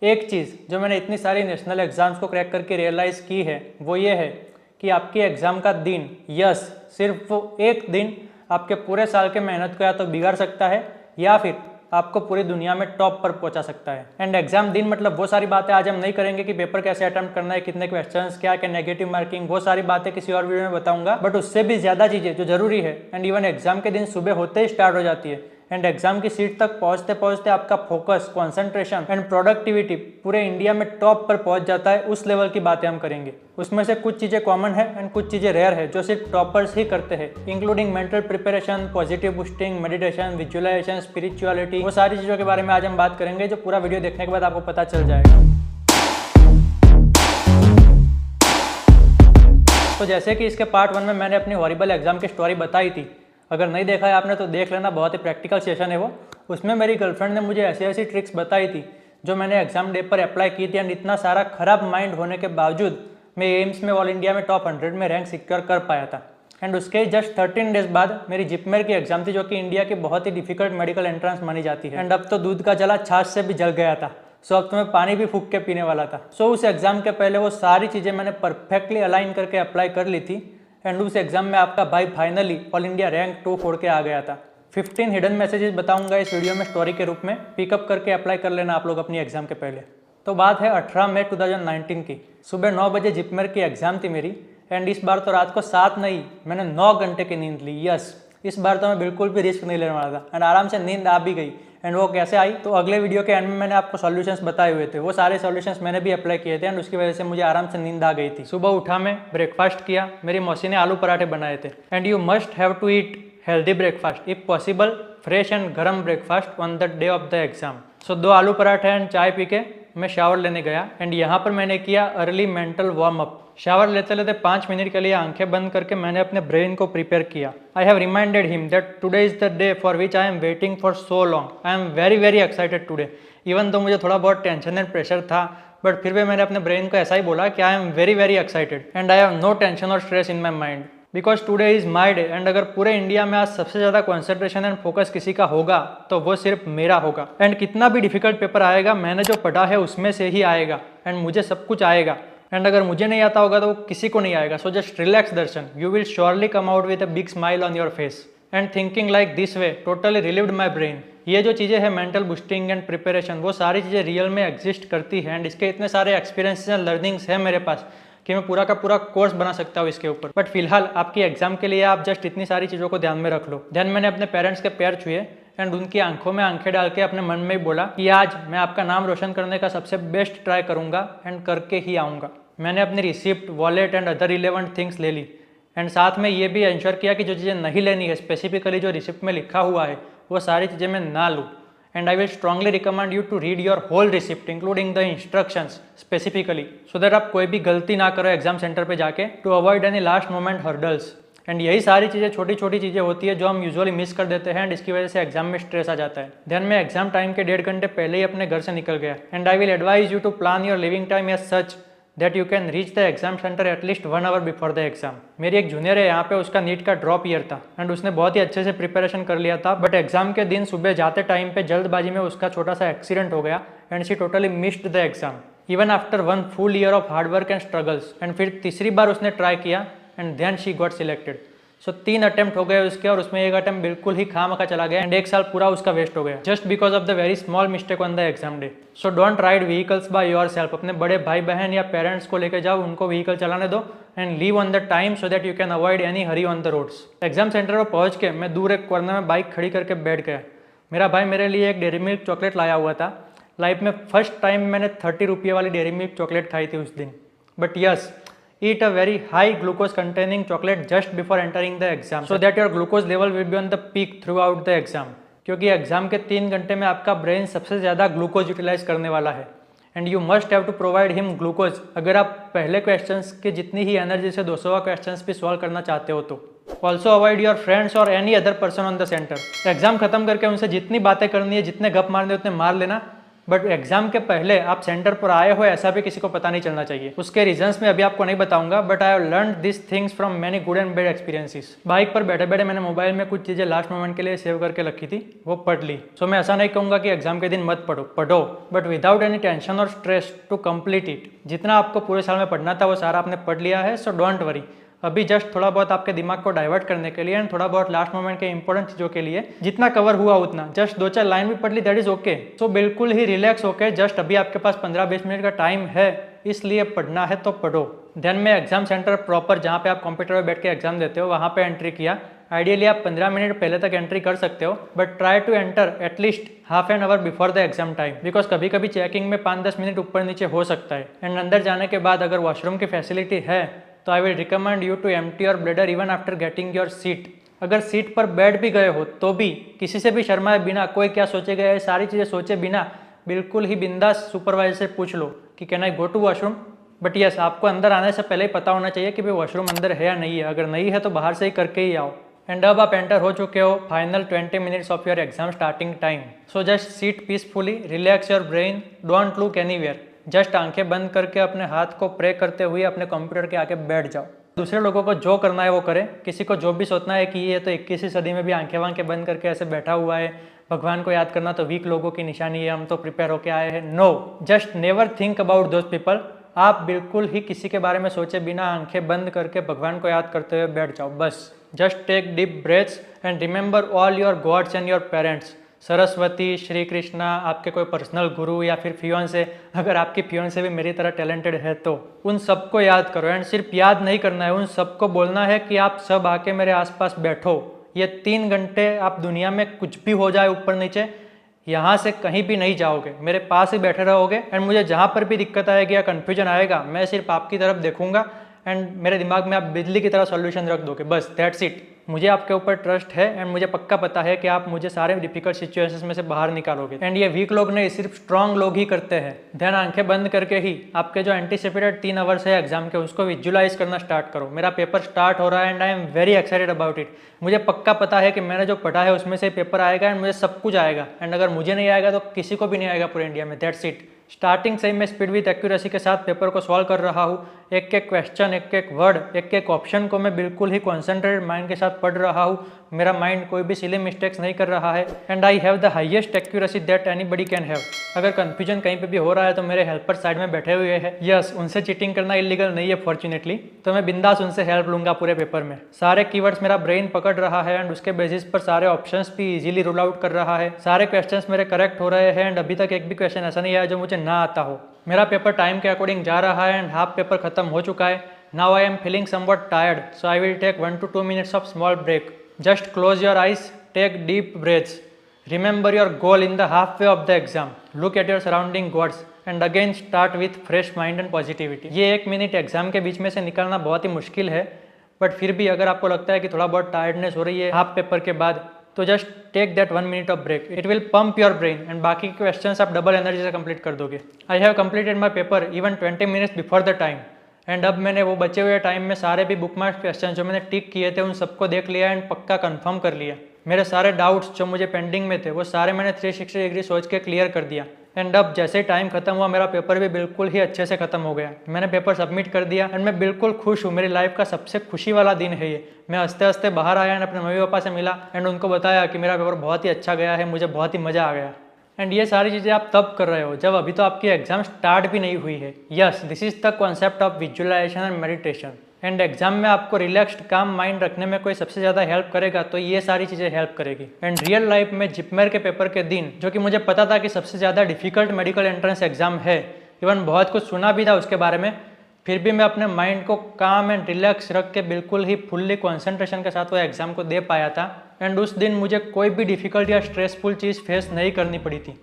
एक चीज़ जो मैंने इतनी सारी नेशनल एग्ज़ाम्स को क्रैक करके रियलाइज़ की है वो ये है कि आपकी एग्ज़ाम का दिन, यस सिर्फ वो एक दिन आपके पूरे साल के मेहनत को या तो बिगाड़ सकता है या फिर आपको पूरी दुनिया में टॉप पर पहुंचा सकता है। एंड एग्जाम दिन मतलब वो सारी बातें आज हम नहीं करेंगे कि पेपर कैसे अटेम्प्ट करना है, कितने क्वेश्चंस, क्या क्या नेगेटिव मार्किंग, वो सारी बातें किसी और वीडियो में बताऊंगा। बट उससे भी ज़्यादा चीज़ें जो जरूरी है एंड इवन एग्जाम के दिन सुबह होते ही स्टार्ट हो जाती है एंड एग्जाम की सीट तक पहुंचते पहुंचते आपका फोकस, कंसंट्रेशन एंड प्रोडक्टिविटी पूरे इंडिया में टॉप पर पहुंच जाता है, उस लेवल की बातें हम करेंगे। उसमें से कुछ चीज़ें कॉमन है एंड कुछ चीज़ें रेयर है जो सिर्फ टॉपर्स ही करते हैं, including mental preparation, positive boosting, meditation, visualisation, spirituality. वो सारी चीज़ों के बारे में आज हम बात करेंगे जो पूरा वीडियो देखने के बाद आपको पता चल जाएगा। तो जैसे कि इसके पार्ट 1 में मैंने अपनी हॉरिबल एग्जाम की स्टोरी बताई थी, अगर नहीं देखा है आपने तो देख लेना, बहुत ही प्रैक्टिकल सेशन है वो। उसमें मेरी गर्लफ्रेंड ने मुझे ऐसी ऐसी ट्रिक्स बताई थी जो मैंने एग्जाम डे पर अप्लाई की थी एंड इतना सारा खराब माइंड होने के बावजूद मैं एम्स में ऑल इंडिया में टॉप 100 में रैंक सिक्योर कर पाया था। एंड उसके जस्ट 13 डेज बाद मेरी जिपमेर की एग्जाम थी जो कि इंडिया की बहुत ही डिफिकल्ट मेडिकल एंट्रेंस मानी जाती है। एंड अब तो दूध का जला छाछ से भी जल गया था, सो अब तो मैं पानी भी फूंक के पीने वाला था। सो उस एग्जाम के पहले वो सारी चीज़ें मैंने परफेक्टली अलाइन करके अप्लाई कर ली थी एंड उस एग्जाम में आपका भाई फाइनली ऑल इंडिया रैंक 2 फोड़ के आ गया था। 15 हिडन मैसेजेस बताऊंगा इस वीडियो में स्टोरी के रूप में, पिकअप करके अप्लाई कर लेना आप लोग अपनी एग्जाम के पहले। तो बात है 18 मई 2019 की। सुबह 9 बजे जिपमेर की एग्जाम थी मेरी एंड इस बार तो रात को 7 नहीं, मैंने 9 घंटे की नींद ली। यस, इस बार तो मैं बिल्कुल भी रिस्क नहीं लेने वाला था एंड आराम से नींद आ भी गई। एंड वो कैसे आई तो अगले वीडियो के एंड में मैंने आपको सॉल्यूशंस बताए हुए थे, वो सारे सॉल्यूशंस मैंने भी अप्लाई किए थे एंड उसकी वजह से मुझे आराम से नींद आ गई थी। सुबह उठा मैं, ब्रेकफास्ट किया, मेरी मौसी ने आलू पराठे बनाए थे। And you must have to eat healthy breakfast, if possible fresh and गर्म breakfast on the day of the exam. So 2 आलू पराठे एंड चाय पी के मैं शावर लेने गया एंड यहाँ पर मैंने किया early mental warm up. Shower लेते लेते 5 मिनट के लिए आंखें बंद करके मैंने अपने ब्रेन को प्रिपेयर किया। I have reminded him that today is the day for which I am waiting for so long. I am very very excited today. Even तो मुझे थोड़ा बहुत टेंशन एंड प्रेशर था, बट फिर भी मैंने अपने ब्रेन को ऐसा ही बोला कि I am very very excited and I have no tension और stress in my mind because today is my day. And अगर पूरे इंडिया में आज सबसे ज़्यादा कॉन्सेंट्रेशन एंड फोकस किसी का होगा तो वो सिर्फ मेरा होगा। एंड कितना भी डिफिकल्ट पेपर आएगा, मैंने जो पढ़ा है उसमें से ही आएगा एंड मुझे सब कुछ आएगा। एंड अगर मुझे नहीं आता होगा तो वो किसी को नहीं आएगा। So just relax Darshan, you will surely come out with a big smile on your face. And thinking like this way totally relieved my brain. ये जो चीज़ें हैं मेंटल बूस्टिंग एंड प्रिपरेशन, वो सारी चीज़ें रियल में एग्जिस्ट करती है एंड इसके इतने सारे एक्सपीरियंसेस एंड लर्निंग्स हैं मेरे पास कि मैं पूरा का पूरा कोर्स बना सकता हूँ इसके ऊपर। बट फिलहाल आपकी एग्जाम के लिए आप जस्ट इतनी सारी चीज़ों को ध्यान में रख लो। देन मैंने अपने पेरेंट्स के पैर छुए एंड उनकी आंखों में आंखें डाल के अपने मन में ही बोला कि आज मैं आपका नाम रोशन करने का सबसे बेस्ट ट्राई करूँगा एंड करके ही आऊँगा। मैंने अपनी receipt, wallet and other relevant things ले ली एंड साथ में ये भी इंश्योर किया कि जो चीज़ें नहीं लेनी है, स्पेसिफिकली जो रिसिप्ट में लिखा हुआ है, वो सारी चीज़ें मैं ना लूँ। And I will strongly recommend you to read your whole receipt including the instructions specifically, so that आप कोई भी गलती ना करो एग्जाम सेंटर पे जाके, to avoid any last moment hurdles. And यही सारी चीज़ें छोटी छोटी चीज़ें होती है जो हम यूजुअली मिस कर देते हैं एंड इसकी वजह से एग्जाम में स्ट्रेस आ जाता है। देन मैं एग्जाम टाइम के 1.5 घंटे पहले ही अपने घर से निकल गया and I will advise you to plan your living time as such that you can reach the exam centre at least 1 hour before the exam. मेरी एक जूनियर है यहाँ पे, उसका नीट का ड्रॉप ईयर था एंड उसने बहुत ही अच्छे से प्रिपरेशन कर लिया था, बट एग्जाम के दिन सुबह जाते टाइम पे जल्दबाजी में उसका छोटा सा एक्सीडेंट हो गया and she totally missed the exam even after 1 full year of hard work and struggles. And फिर तीसरी बार उसने ट्राई किया and then she got selected. So 3 attempt हो गए उसके और उसमें एक अटेम्प्ट बिल्कुल ही खामखा चला गया एंड 1 साल पूरा उसका वेस्ट हो गया just because of the very small mistake on the exam day. So don't ride vehicles by your self. अपने बड़े भाई बहन या पेरेंट्स को लेकर जाओ, उनको व्हीकल चलाने दो and leave on the time so that you can avoid any hurry on the roads. Exam centre पर पहुंच के मैं दूर एक कॉर्नर में बाइक खड़ी करके बैठ गया। मेरा भाई मेरे लिए एक डेयरी मिल्क चॉकलेट लाया हुआ था। लाइफ में फर्स्ट टाइम मैंने 30 रुपये वाली डेयरी मिल्क चॉकलेट खाई थी उस दिन। But yes, eat a very high glucose containing chocolate just before entering the exam so that your glucose level will be on the peak throughout the exam। क्योंकि exam के 3 घंटे में आपका brain सबसे ज़्यादा ग्लूकोज यूटिलाइज करने वाला है and you must have to provide him glucose अगर आप पहले क्वेश्चंस की जितनी ही एनर्जी से 200वां क्वेश्चंस भी सॉल्व करना चाहते हो तो। ऑल्सो अवॉइड योर फ्रेंड्स और any other person on the centre. Exam खत्म करके उनसे जितनी बातें करनी है, जितने गप मारने उतने मार लेना, बट एग्जाम के पहले आप सेंटर पर आए हो ऐसा भी किसी को पता नहीं चलना चाहिए। उसके रीजंस मैं अभी आपको नहीं बताऊंगा, but I have learn this things from many good and bad experiences. Bike पर बैठे बैठे मैंने मोबाइल में कुछ चीज़ें लास्ट मोमेंट के लिए सेव करके रखी थी, वो पढ़ ली। सो मैं ऐसा नहीं कहूँगा कि एग्जाम के दिन मत पढ़ो, बट विदाउट एनी टेंशन और स्ट्रेस टू कंप्लीट इट। जितना आपको पूरे साल में पढ़ना था वो सारा आपने पढ़ लिया है, सो डोंट वरी। अभी जस्ट थोड़ा बहुत आपके दिमाग को डाइवर्ट करने के लिए एंड थोड़ा बहुत लास्ट मोमेंट के इंपॉर्टेंट चीज़ों के लिए जितना कवर हुआ उतना, जस्ट 2-4 लाइन भी पढ़ ली, दैट इज ओके। सो बिल्कुल ही रिलैक्स होके, जस्ट अभी आपके पास 15-20 मिनट का टाइम है, इसलिए पढ़ना है तो पढ़ो। देन मैं एग्जाम सेंटर प्रॉपर जहाँ पे आप कंप्यूटर पर बैठ के एग्जाम देते हो वहाँ पे एंट्री किया। आइडियली आप 15 मिनट पहले तक एंट्री कर सकते हो, but try to enter at least half an hour before the exam time, because कभी कभी चेकिंग में 5-10 मिनट ऊपर नीचे हो सकता है। एंड अंदर जाने के बाद अगर वॉशरूम की फैसिलिटी है तो I will recommend you to empty your bladder even after getting your seat. अगर सीट पर बैठ भी गए हो तो भी किसी से भी शर्माए बिना, कोई क्या सोचेगा ये सारी चीज़ें सोचे बिना, बिल्कुल ही बिंदास सुपरवाइजर से पूछ लो कि can I go to washroom. But yes, आपको अंदर आने से पहले ही पता होना चाहिए कि भाई वॉशरूम अंदर है या नहीं है। अगर नहीं है तो बाहर से ही करके ही आओ। एंड अब आप एंटर हो चुके हो final 20 minutes of your exam starting time. So just seat peacefully, relax your brain, don't look anywhere. Just आंखें बंद करके अपने हाथ को प्रे करते हुए अपने कंप्यूटर के आगे बैठ जाओ। दूसरे लोगों को जो करना है वो करें। किसी को जो भी सोचना है कि ये तो 21वीं सदी में भी आंखें वांखें बंद करके ऐसे बैठा हुआ है, भगवान को याद करना तो वीक लोगों की निशानी है, हम तो प्रिपेयर होके आए हैं। No, just never think about those people. आप बिल्कुल ही किसी के बारे में सोचे बिना आंखें बंद करके भगवान को याद करते हुए बैठ जाओ बस। Just take deep breaths and remember all your gods and your parents. Saraswati, Shri Krishna, आपके कोई पर्सनल गुरु या फिर फियोंसे, अगर आपकी फियोंसे भी मेरी तरह टैलेंटेड है तो उन सबको याद करो। एंड सिर्फ याद नहीं करना है, उन सबको बोलना है कि आप सब आके मेरे आसपास बैठो। ये 3 घंटे आप दुनिया में कुछ भी हो जाए ऊपर नीचे, यहाँ से कहीं भी नहीं जाओगे, मेरे पास ही बैठे रहोगे। एंड मुझे जहाँ पर भी दिक्कत आएगी या कन्फ्यूजन आएगा, मैं सिर्फ आपकी तरफ देखूंगा एंड मेरे दिमाग में आप बिजली की तरह सॉल्यूशन रख दोगे, बस दैट्स इट। मुझे आपके ऊपर ट्रस्ट है एंड मुझे पक्का पता है कि आप मुझे सारे डिफिकल्ट सिचुएशंस में से बाहर निकालोगे। एंड ये वीक लोग नहीं, सिर्फ स्ट्रांग लोग ही करते हैं। ध्यान आंखें बंद करके ही आपके जो एंटीसिपेटेड 3 आवर्स है एग्जाम के, उसको विजुलाइज करना स्टार्ट करो। मेरा पेपर स्टार्ट हो रहा है and I am very excited about it. मुझे पक्का पता है कि मैंने जो पढ़ा है उसमें से पेपर आएगा एंड मुझे सब कुछ आएगा। एंड अगर मुझे नहीं आएगा तो किसी को भी नहीं आएगा पूरे इंडिया में, दैट्स इट। स्टार्टिंग से ही मैं स्पीड विद एक्यूरेसी के साथ पेपर को सॉल्व कर रहा हूँ। एक एक क्वेश्चन, एक एक वर्ड, एक एक ऑप्शन को मैं बिल्कुल ही कॉन्सेंट्रेटेड माइंड के साथ पढ़ रहा हूँ। मेरा माइंड कोई भी सिली मिस्टेक्स नहीं कर रहा है and I have the highest accuracy that anybody can have. अगर कंफ्यूजन कहीं पे भी हो रहा है तो मेरे हेल्पर साइड में बैठे हुए हैं। यस, उनसे चीटिंग करना इलीगल नहीं है फॉर्चुनेटली, तो मैं बिंदास उनसे हेल्प लूंगा पूरे पेपर में। सारे कीवर्ड्स मेरा ब्रेन पकड़ रहा है एंड उसके बेसिस पर सारे ऑप्शंस भी इजीली रूल आउट कर रहा है। सारे क्वेश्चंस मेरे करेक्ट हो रहे हैं एंड अभी तक एक भी क्वेश्चन ऐसा नहीं आया जो मुझे ना आता हो। मेरा पेपर टाइम के अकॉर्डिंग जा रहा है एंड हाफ पेपर खत्म हो चुका है। Now I am feeling somewhat tired, so I will take 1 to 2 minutes of small break. Just close your eyes, take deep breaths. Remember your goal in the halfway of the exam. Look at your surrounding gods and again start with fresh mind and positivity. ये 1 minute exam के बीच में से निकालना बहुत ही मुश्किल है, but फिर भी अगर आपको लगता है कि थोड़ा बहुत टायर्डनेस हो रही है हाफ पेपर के बाद, तो just take that 1 minute of break. It will pump your brain and बाकी के क्वेश्चंस आप डबल एनर्जी से कंप्लीट कर दोगे। I have completed my paper even 20 minutes before the time and अब मैंने वो बचे हुए टाइम में सारे भी बुक मार्क क्वेश्चन जो मैंने टिक किए थे उन सबको देख लिया एंड पक्का कंफर्म कर लिया। मेरे सारे डाउट्स जो मुझे पेंडिंग में थे वो सारे मैंने 360 डिग्री सोच के क्लियर कर दिया। एंड अब जैसे टाइम खत्म हुआ मेरा पेपर भी बिल्कुल ही अच्छे से खत्म हो गया। मैंने पेपर सबमिट कर दिया एंड मैं बिल्कुल खुश हूँ। मेरी लाइफ का सबसे खुशी वाला दिन है ये। मैं हंसते हंसते बाहर आया एंड अपने मम्मी पापा से मिला एंड उनको बताया कि मेरा पेपर बहुत ही अच्छा गया है, मुझे बहुत ही मज़ा आ गया। एंड ये सारी चीज़ें आप तब कर रहे हो जब अभी तो आपकी एग्जाम स्टार्ट भी नहीं हुई है। Yes, this is the concept of visualisation and meditation. And exam में आपको रिलैक्स्ड काम माइंड रखने में कोई सबसे ज़्यादा हेल्प करेगा तो ये सारी चीज़ें हेल्प करेगी। एंड रियल लाइफ में जिपमेर के पेपर के दिन, जो कि मुझे पता था कि सबसे ज़्यादा डिफिकल्ट मेडिकल एंट्रेंस एग्जाम है, इवन बहुत कुछ सुना भी था उसके बारे में, फिर भी मैं अपने माइंड को काम एंड रिलैक्स रख के बिल्कुल ही फुल्ली कॉन्सेंट्रेशन के साथ वो एग्ज़ाम को दे पाया था। एंड उस दिन मुझे कोई भी डिफ़िकल्ट या स्ट्रेसफुल चीज़ फेस नहीं करनी पड़ी थी।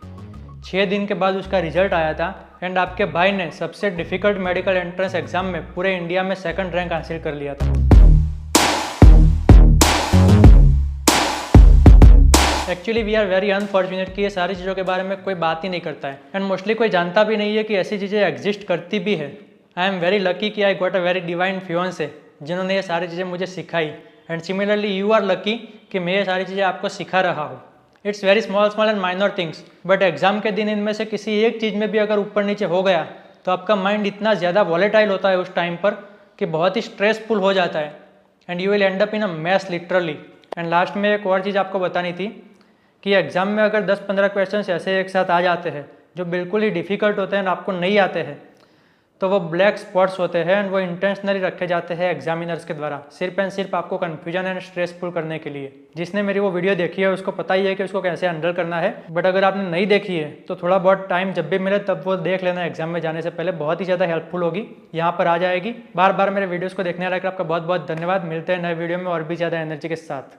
6 दिन के बाद उसका रिजल्ट आया था एंड आपके भाई ने सबसे डिफ़िकल्ट मेडिकल एंट्रेंस एग्ज़ाम में पूरे इंडिया में 2nd रैंक हासिल कर लिया था। Actually we are very unfortunate कि ये सारी चीज़ों के बारे में कोई बात ही नहीं करता है एंड मोस्टली कोई जानता भी नहीं है कि ऐसी चीज़ें एग्जिस्ट करती भी है। आई एम वेरी लकी कि I got a very divine fiancee जिन्होंने ये सारी चीज़ें मुझे सिखाई। And similarly you are lucky कि मैं ये सारी चीज़ें आपको सिखा रहा हूँ। It's very small small and minor things, but exam के दिन इनमें से किसी एक चीज़ में भी अगर ऊपर नीचे हो गया तो आपका माइंड इतना ज़्यादा वॉलेटाइल होता है उस टाइम पर कि बहुत ही स्ट्रेसफुल हो जाता है and you will end up in a mess literally. And last में एक और चीज़ आपको बतानी थी कि एग्ज़ाम में अगर 10-15 क्वेश्चन ऐसे एक साथ आ जाते हैं जो बिल्कुल ही डिफ़िकल्ट होते हैं और आपको नहीं आते हैं, तो वो ब्लैक स्पॉट्स होते हैं एंड वो इंटेंशनली रखे जाते हैं एग्जामिनर्स के द्वारा, सिर्फ एंड सिर्फ आपको कन्फ्यूजन एंड स्ट्रेसफुल करने के लिए। जिसने मेरी वो वीडियो देखी है उसको पता ही है कि उसको कैसे हैंडल करना है, बट अगर आपने नहीं देखी है तो थोड़ा बहुत टाइम जब भी मिले तब वो देख लेना एग्जाम में जाने से पहले, बहुत ही ज़्यादा हेल्पफुल होगी, यहाँ पर आ जाएगी। बार बार मेरे वीडियोज़ को देखने वाले आपका बहुत बहुत धन्यवाद। मिलते हैं नए वीडियो में और भी ज़्यादा एनर्जी के साथ।